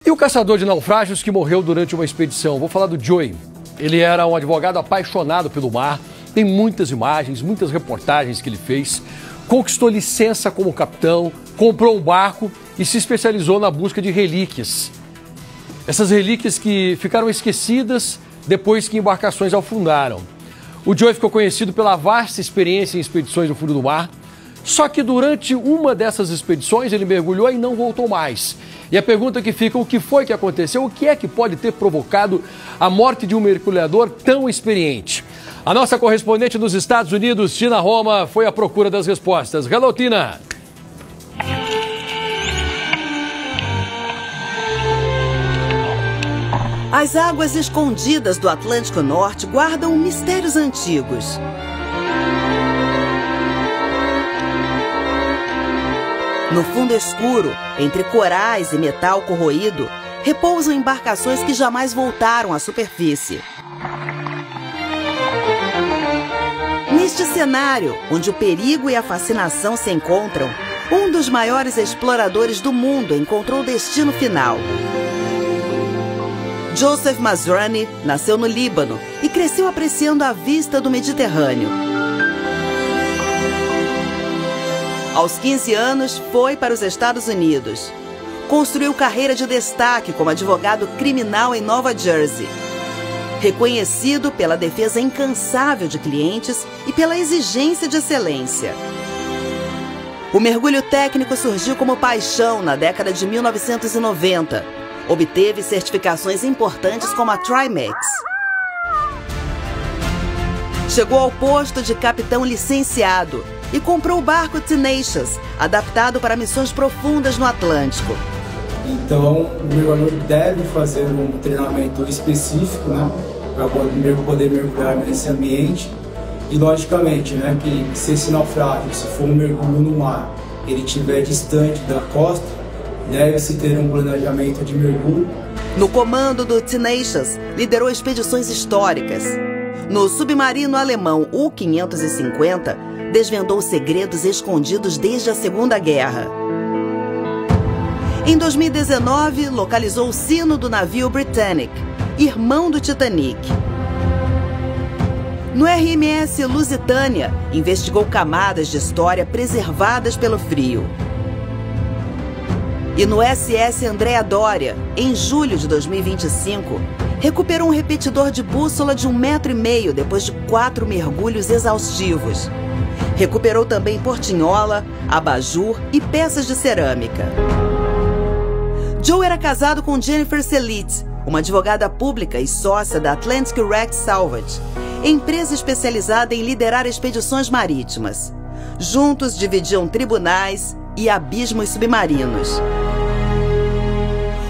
E o caçador de naufrágios que morreu durante uma expedição? Vou falar do Joey. Ele era um advogado apaixonado pelo mar. Tem muitas imagens, muitas reportagens que ele fez. Conquistou licença como capitão, comprou um barco e se especializou na busca de relíquias. Essas relíquias que ficaram esquecidas depois que embarcações afundaram. O Joey ficou conhecido pela vasta experiência em expedições no fundo do mar. Só que durante uma dessas expedições ele mergulhou e não voltou mais. E a pergunta que fica, o que foi que aconteceu? O que é que pode ter provocado a morte de um mergulhador tão experiente? A nossa correspondente nos Estados Unidos, Tina Roma, foi à procura das respostas. Hello, Tina! As águas escondidas do Atlântico Norte guardam mistérios antigos. No fundo escuro, entre corais e metal corroído, repousam embarcações que jamais voltaram à superfície. Neste cenário, onde o perigo e a fascinação se encontram, um dos maiores exploradores do mundo encontrou o destino final. Joseph Masrani nasceu no Líbano e cresceu apreciando a vista do Mediterrâneo. Aos 15 anos, foi para os Estados Unidos. Construiu carreira de destaque como advogado criminal em Nova Jersey. Reconhecido pela defesa incansável de clientes e pela exigência de excelência. O mergulho técnico surgiu como paixão na década de 1990. Obteve certificações importantes como a TriMex. Chegou ao posto de capitão licenciado e comprou o barco Tenacious, adaptado para missões profundas no Atlântico. Então, o mergulhador deve fazer um treinamento específico, né, para poder mergulhar nesse ambiente. E, logicamente, né, que se esse naufrágio, se for um mergulho no mar, ele estiver distante da costa, deve-se ter um planejamento de mergulho. No comando do Tenacious, liderou expedições históricas. No submarino alemão U-550, desvendou segredos escondidos desde a Segunda Guerra. Em 2019, localizou o sino do navio Britannic, irmão do Titanic. No RMS Lusitânia, investigou camadas de história preservadas pelo frio. E no SS Andrea Doria, em julho de 2025, recuperou um repetidor de bússola de 1,5 metro depois de 4 mergulhos exaustivos. Recuperou também portinhola, abajur e peças de cerâmica. Joe era casado com Jennifer Selite, uma advogada pública e sócia da Atlantic Wreck Salvage, empresa especializada em liderar expedições marítimas. Juntos dividiam tribunais e abismos submarinos.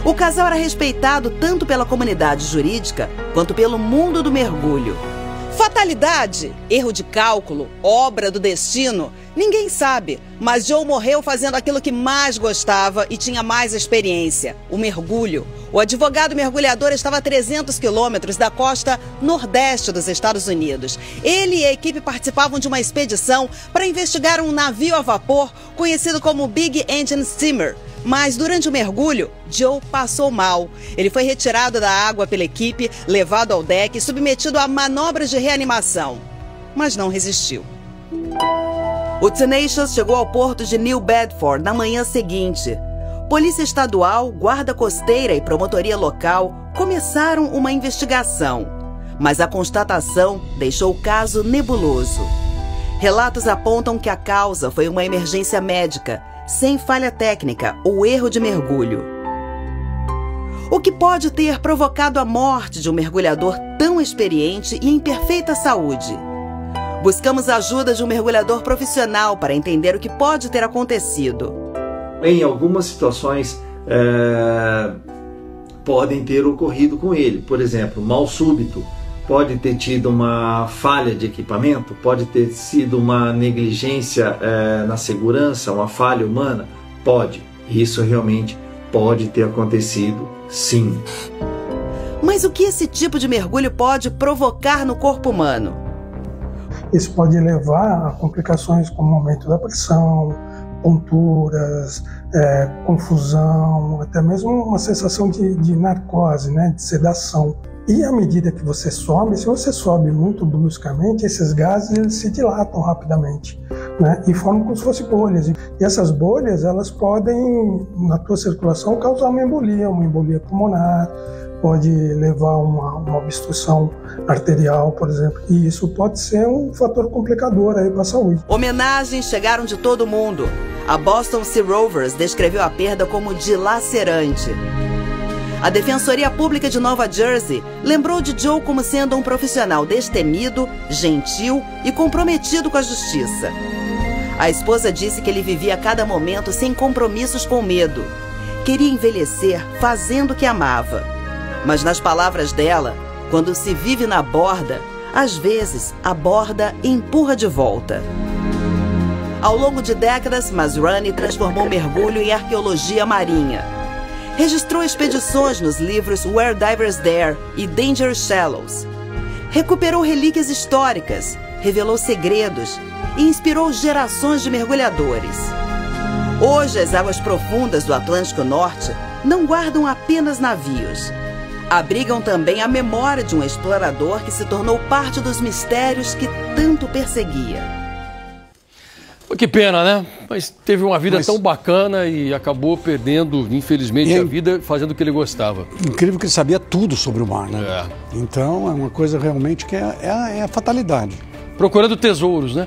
O casal era respeitado tanto pela comunidade jurídica quanto pelo mundo do mergulho. Fatalidade, erro de cálculo, obra do destino, ninguém sabe, mas Joe morreu fazendo aquilo que mais gostava e tinha mais experiência, o mergulho. O advogado mergulhador estava a 300 quilômetros da costa nordeste dos Estados Unidos. Ele e a equipe participavam de uma expedição para investigar um navio a vapor conhecido como Big Engine Steamer. Mas durante o mergulho, Joe passou mal. Ele foi retirado da água pela equipe, levado ao deck e submetido a manobras de reanimação. Mas não resistiu. O Tenacious chegou ao porto de New Bedford na manhã seguinte. Polícia Estadual, Guarda Costeira e Promotoria Local começaram uma investigação. Mas a constatação deixou o caso nebuloso. Relatos apontam que a causa foi uma emergência médica, sem falha técnica ou erro de mergulho. O que pode ter provocado a morte de um mergulhador tão experiente e em perfeita saúde? Buscamos a ajuda de um mergulhador profissional para entender o que pode ter acontecido. Em algumas situações podem ter ocorrido com ele. Por exemplo, mal súbito. Pode ter tido uma falha de equipamento, pode ter sido uma negligência na segurança, uma falha humana? Pode. Isso realmente pode ter acontecido, sim. Mas o que esse tipo de mergulho pode provocar no corpo humano? Isso pode levar a complicações como aumento da pressão, tonturas, confusão, até mesmo uma sensação de narcose, né, de sedação. E à medida que você sobe, se você sobe muito bruscamente, esses gases eles se dilatam rapidamente, né, e formam como se fossem bolhas. E essas bolhas, elas podem, na tua circulação, causar uma embolia pulmonar, pode levar a uma obstrução arterial, por exemplo. E isso pode ser um fator complicador aí para a saúde. Homenagens chegaram de todo mundo. A Boston Sea Rovers descreveu a perda como dilacerante. A Defensoria Pública de Nova Jersey lembrou de Joe como sendo um profissional destemido, gentil e comprometido com a justiça. A esposa disse que ele vivia a cada momento sem compromissos com medo. Queria envelhecer fazendo o que amava. Mas nas palavras dela, quando se vive na borda, às vezes a borda empurra de volta. Ao longo de décadas, Masrani transformou o mergulho em arqueologia marinha. Registrou expedições nos livros Where Divers Dare e Danger Shallows. Recuperou relíquias históricas, revelou segredos e inspirou gerações de mergulhadores. Hoje, as águas profundas do Atlântico Norte não guardam apenas navios. Abrigam também a memória de um explorador que se tornou parte dos mistérios que tanto perseguia. Que pena, né? Mas teve uma vida tão bacana e acabou perdendo, infelizmente, a vida fazendo o que ele gostava. Incrível que ele sabia tudo sobre o mar, né? Então é uma coisa realmente que é a fatalidade. Procurando tesouros, né?